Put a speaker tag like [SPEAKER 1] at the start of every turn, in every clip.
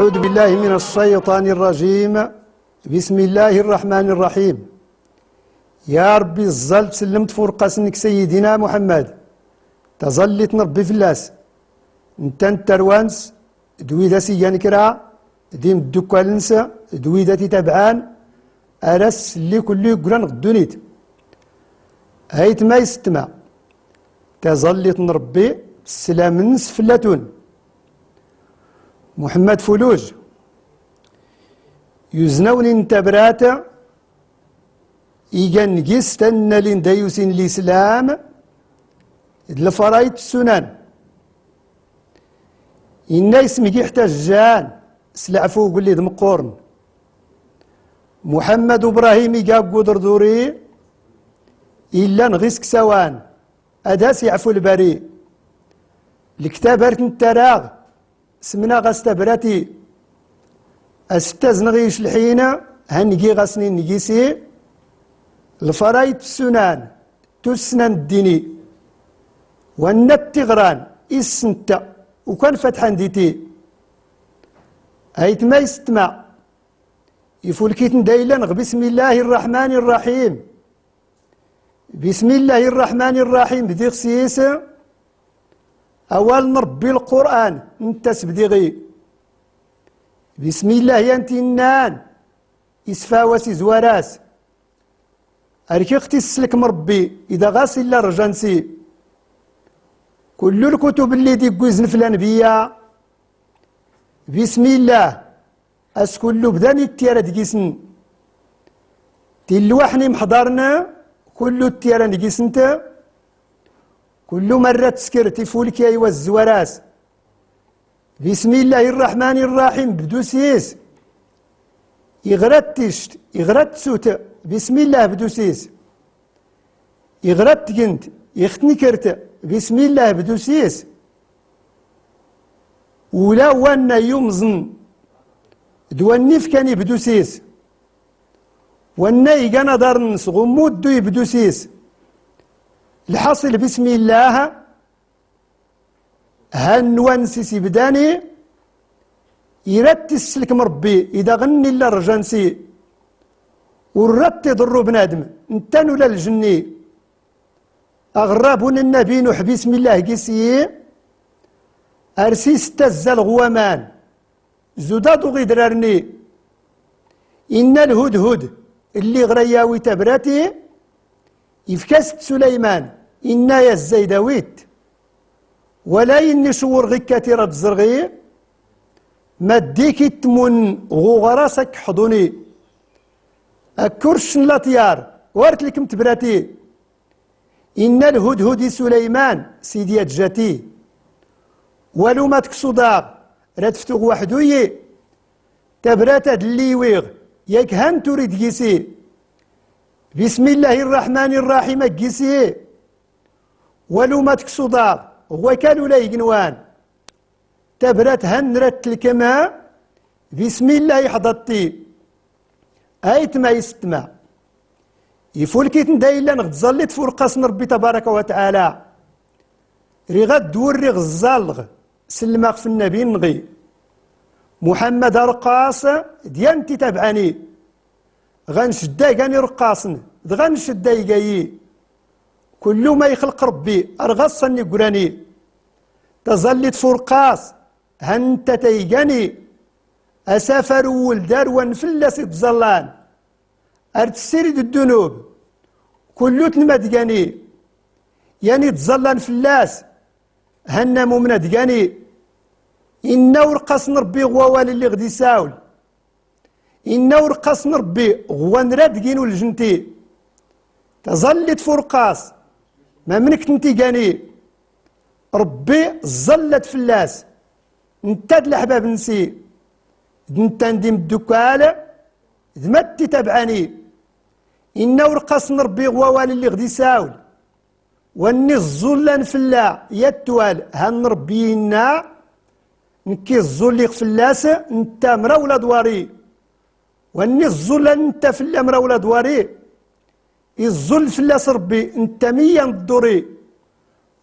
[SPEAKER 1] أعوذ بالله من الشيطان الرجيم. بسم الله الرحمن الرحيم. يا ربي الزلت سلمت فرقة سنك سيدنا محمد تظلت نربي فلاس انت التروانس دويدا سيان كرا ديم الدكالنس دويدا تتابعان أرس اللي كل يقران غدونيت هيت ما يستمع تظلت نربي السلام نس فلاتون محمد فلوج يزنوني انتبراتا إيجان جيستن لين دايوسين الإسلام الفرايت السنان إنا اسمك يحتاجان سلعفو قولي دم قرن محمد إبراهيم يقاب قدر دوري إلا نغيسك سوان أداس يعفو البريء الكتاب هرت التراغ سمنا غاستبراتي أستاز نغيش الحين هنجي غاسني نجيسي الفرايت السنان تسنان الديني والنت تغران إسنتا وكان فتحان ديتي هيت ما يستمع يفولكيت دايلان بسم الله الرحمن الرحيم. بسم الله الرحمن الرحيم بدي خسيس أول نربي القرآن انت سبديغي بسم الله ينتنان إسفاوسي زواراس أركي اختي السلك مربي إذا غاسي إلا رجانسي كل الكتب اللي دي قوزن في الأنبياء بسم الله أسكلو بداني التيارة ديكيسن تلوحني محضرنا كل التيارة ديكيسنت كل مرة تسكرتي فولكي أيوة الزواراس بسم الله الرحمن الرحيم بدوسيس يغرت سوت بسم الله بدوسيس يغرت جنت يختني كرت بسم الله بدوسيس ولا وانا يمزن دوانيف كان بدوسيس وانا يقانا دارنس غمود دو بدوسيس الحاصل بسم الله هنوانسيسي بداني يرتي السلك مربي إذا غني إلا رجانسي ورتي ضرو بنادم انتانو لا الجني أغرابون النبي نوح بسم الله قسي أرسيس تزال غوامان زداد غيدرارني إن الهدهد اللي غرياوي تبراتي يفكست سليمان إنا يا الزيداويت ولا إني شور غي كثيرة الزرغي ما ديك تمون غراسك حضوني أكرش لاتيار وارت لكم تبراتي إن الهدهد سليمان سيدي جاتي ولو ما تكسودار راه تفتوغ وحدوي تبراتا دليويغ ياك هان تريد جيسي بسم الله الرحمن الرحيم جيسي ولو ما تكسودار هو كانوا لا يقنوان تبرات هنرت الكما بسم الله حضرتي ايت ما يستمع يفولكيت ندايلا نغتزلت فرقاس ربي تبارك وتعالى رغد دور رغ الزالغ سلماق في النبي نغي محمد رقاص ديانتي تبعني غنشداي كاني رقاصن غنشداي جاي كل ما يخلق ربي ارغصني قراني تظلت فرقاص هنت تيجاني أسافر ولدار ونفلس بزلان أرتسرد الذنوب كله تنمدقاني يعني تزلان فلاس هنا ممنا دقاني إنا ورقص نربي غوال اللي غدي ساول إنا ورقص نربي غوان رادقين والجنتي تظلت فرقاص ما منك تنتيقاني ربي زلت فلاس انتاد الأحباب نسي انت نديم الدكال ذمتي تبعني إنا ورقص نربي غوال اللي غدي ساول واني الزلان فلا يتوال هنربينا نكي الزل فلاس انت مراولة دواري واني الزلان انت فلا مراولة دواري الزل فلاس ربي انت مية الدوري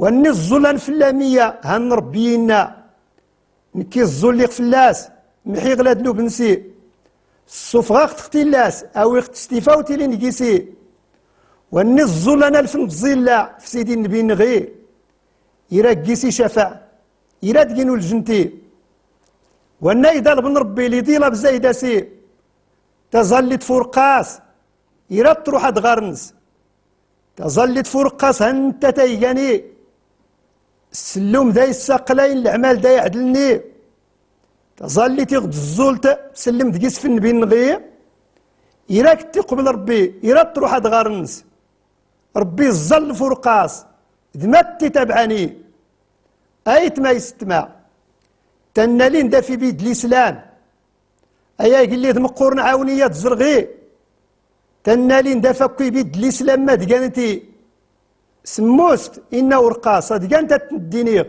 [SPEAKER 1] واني الزلان فلا مية هنربينا نكي الزل فلاس محي غلاد نو بنسي الصفغاق تختلاس أو اختستيفاو تيلي نجيسي واني الظلنا الفن بزيلا في سيدي النبي نغي يراكيسي شفع يرادقينو الجنتي وانا إذا بن ربي لي ديلا بزايداسي تظل تفرقاس يراد تروح غارنس تظل تفرقاس هانت تايقاني السلوم داي الساقلين العمال داي عدلني تظل تيغد الزولت سلم دقيس في النبي نغي يراك تقبل ربي يراد تروح غارنس ربي الظل فرقاس دمت تتابعني ايت ما يستمع تنالين دا في بيد الاسلام ايا قال لي دمقورن عاونيه تزرغي تنالين دا فكي بيد الاسلام ما دقانتي سموست إنه ورقاص دقانت الدينيغ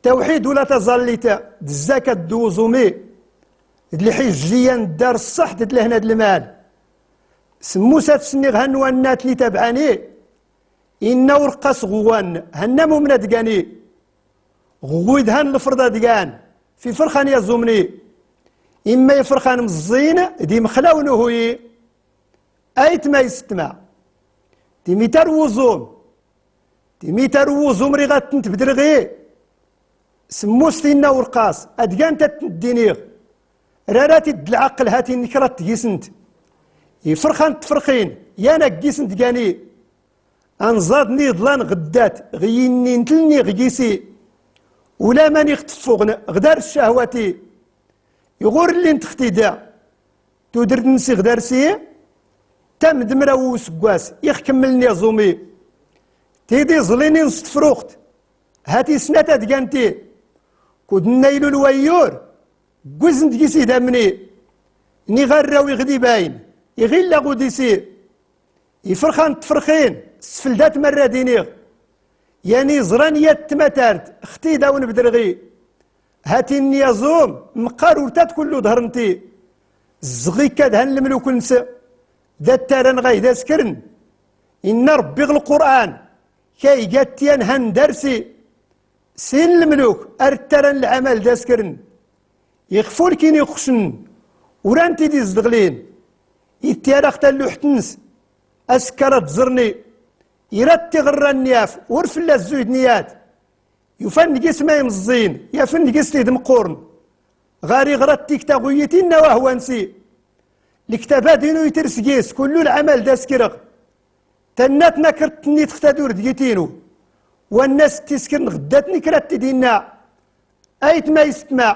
[SPEAKER 1] توحيد ولا تظليت الزكاة دوزومي اللي حجيا دار الصح تدلهنا المال سموسات سنيغ هنوانات اللي تابعاني إنه ورقاص غوان هنمو من دقاني غويد هن الفرضة دقان في فرخان يزومني إما يفرخان مزين دي مخلاونه هوي أيت ما يستمع دي ميتار وزوم دي ميتار وزوم ري غاتنتبدر غي سموستينا ورقاص أدقان تتدينيغ راراتي العقل هاتي نكرات تقيسنت يفرخان تفرخين يانا قيسنت قاني أنزادني ضلان غدات غيني نتلني غيسي ولا ماني اختفوغن غدار الشهواتي يغور اللي نتختي دا تودر نسي غدار سي تم دمرا وسكواس يخكملني زومي تيدي زليني نستفروخت هاتي سناتا دقانتي كود نايلو الويور قوزن تقيسي دامني ني غراوي غدي باين يغيل لاغو ديسي يفرخان تفرخين سفلدات مرة دينيغ يعني زرانيات تماتارت اختي داون بدرغي هاتي النيازوم مقار ورتات كله ظهرنتي الزغي كاد هان الملوك نسا ذا التارن غاي ذا سكرن إن ربي القرآن كي جاتيان هان درسي سين الملوك أرترن العمل ذا سكرن يخفور كين يخشن ورانتي دي زدغلين يتيارخ تلو حتنس أسكرت زرني يرد تغرى النياف ورفل الزويد نيات يفن جس ما يمزين يفن جس تيدم قورن غاري غرت تيكتاغويتين وهو نسي الكتابات دينو يترسقيس كل العمل دا سكرغ تنات نكرتني تختادور دقيتينو والناس تسكن غداتني كرات دينا ايت ما يستمع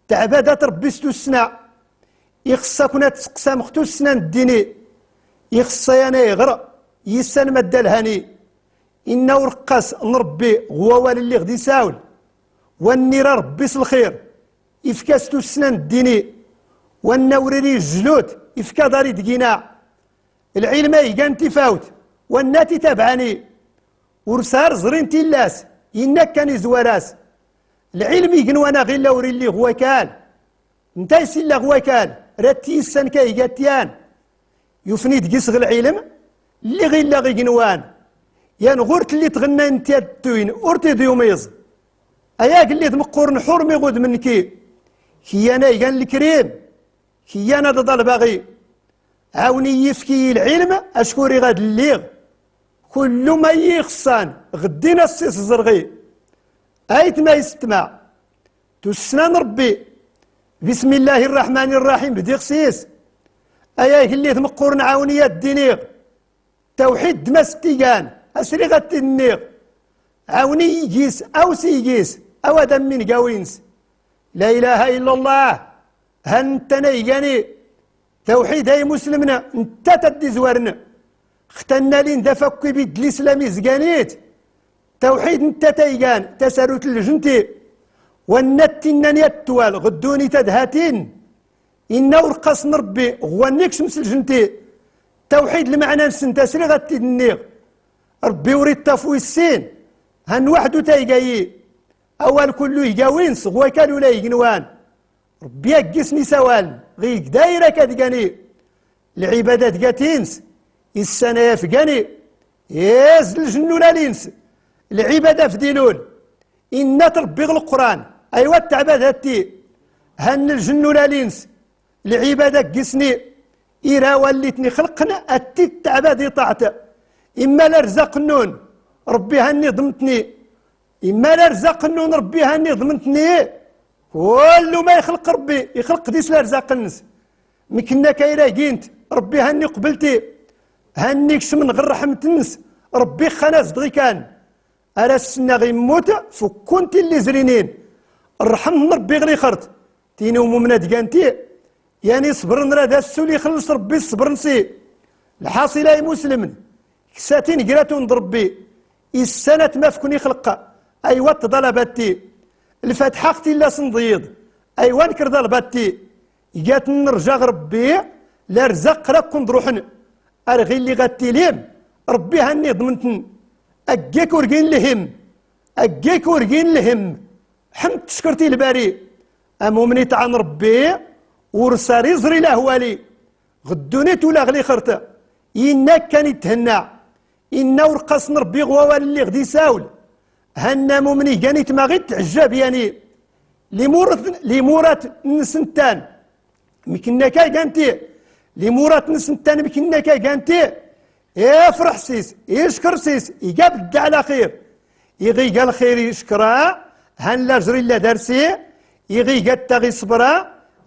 [SPEAKER 1] تعبادات ربي ستوسنا يخصا كنا تسقسا مختو السنان الديني يخصا يانا يغرى يسان مدى الهاني إنه رقاس نربي غوال اللي غدي ساول والنيرا ربي الخير إفكاستو السنان الديني والنوريني الجلود إفكا داري دقينا العلم يقان تفاوت والناتي تابعني ورسار زرين تيلاس إنك كان يزواراس العلم يقنوانا غير لوري اللي غواكال انتا يسيلا غواكال راتي السن كاي قاتيان يفني دقيس العلم اللي غير لا غي قنوان يعني غورت اللي تغنى انت التوين اورتي ديوميز اياك اللي تمقورن حرمي غود منكي كيانا يقان الكريم كيانا ضد الباغي عاوني يفكي العلم اشكوري غاد الليغ كل ما يخصان غدينا السيس الزرغي ايت ما يستمع تسنان ربي بسم الله الرحمن الرحيم بدي خسيس اياك اللي تمقورن عاونيات دينيغ توحيد دمستيقان أسري غت النيغ عاوني يجيس أو سيجيس أو دم من قاوينس لا إله إلا الله هنتنا يجاني توحيد هاي مسلمنا انت تدي زوارنا اختنا لين دفك بيد الإسلامي زقانيت توحيد انت تيجان تساروت الجنتي والنت إنني التوال غدوني تدهاتين إنه رقص نربي غوانيك شمس الجنتي توحيد المعنى نسن تسري غتي النيغ ربي وريد تفوي السين هن وحدو تايقايي اول كله يقاوينس غوا كانوا لا يقنوان ربي يقسني سوال غيك دايره كدقاني العبادات قاتينس السنه يفقاني ياز الجنو لا لينس العباده في ديلول ان تربي القران ايوا التعباد هاتي هن الجن ولا الانس العباده قسني إيرا وليتني خلقنا أتيت تعبادي طاعته إما لرزق النون ربي هني ضمتني إما لرزق النون ربي هني ضمنتني كل ما يخلق ربي يخلق ديس لرزق الناس مكنا كايرا جينت ربي هني قبلتي هنيكش من غير رحمة الناس ربي خناس دغي كان أرى السنة غيموت فكنت اللي زرينين الرحم ربي غير خرت تيني ومؤمنة دقانتي يعني صبر نرى ذا السولي يخلص ربي الصبر نسي الحاصل يا مسلم كساتين قراتون ربي السنة ما فكوني خلقها أيوا تضلبتي الفاتحة اختي لا صنضيض أيوا نكر ضلبتي جات نرجع ربي لا رزق راكم نروحن أرغي اللي غاتي ليم ربي هني ضمنتن أجيك ورقين لهم أجيك ورقين لهم حمد تشكرتي الباري أمومني عن ربي ورسال يزري له والي غدونيت ولا غلي خرطة إنا كان يتهنى إنا ورقص ربي غوا اللي غدي ساول هنا مؤمني كانت ما غير تعجب يعني لمورات نسنتان مكنا كاي كانتي لمورات نسنتان مكنا كاي كانتي افرح سيس يشكر سيس يقابل على خير يغي قال خير يشكرها هن لا جري لا درسي يغي قال تغي صبرا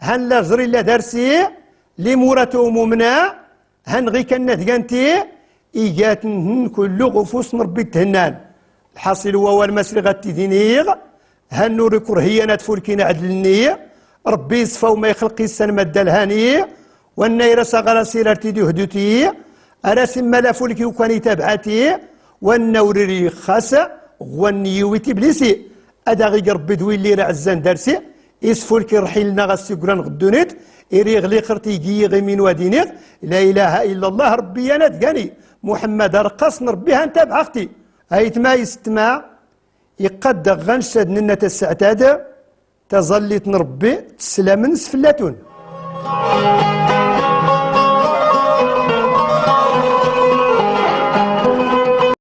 [SPEAKER 1] هن لا جري لا درسي لمورات أمومنا هن غي كنا تقانتي إيجاتن كل غفوس ربي تهنان الحاصل هو المسرقة تدينيغ هنوري كرهيانات فولكين عدلني ربي يصفى وما يخلق السن مد الهاني والنير صغر سيرتي دي هدوتي أراسم ملا فولكي وكان يتابعاتي والنوري خاص غنيوتي بليسي أداغي ربي دوي اللي رعزان درسي إسفولكي رحيلنا غسي قران غدونيت إريغ لي خرتي يجي من ودينيغ لا إله إلا الله ربي أنا تقاني محمد رقص ربي هنتابع أختي هيت ما يستمع يقد غنشد ننا تسعتاد تظلت نربي تسلم نسفلاتون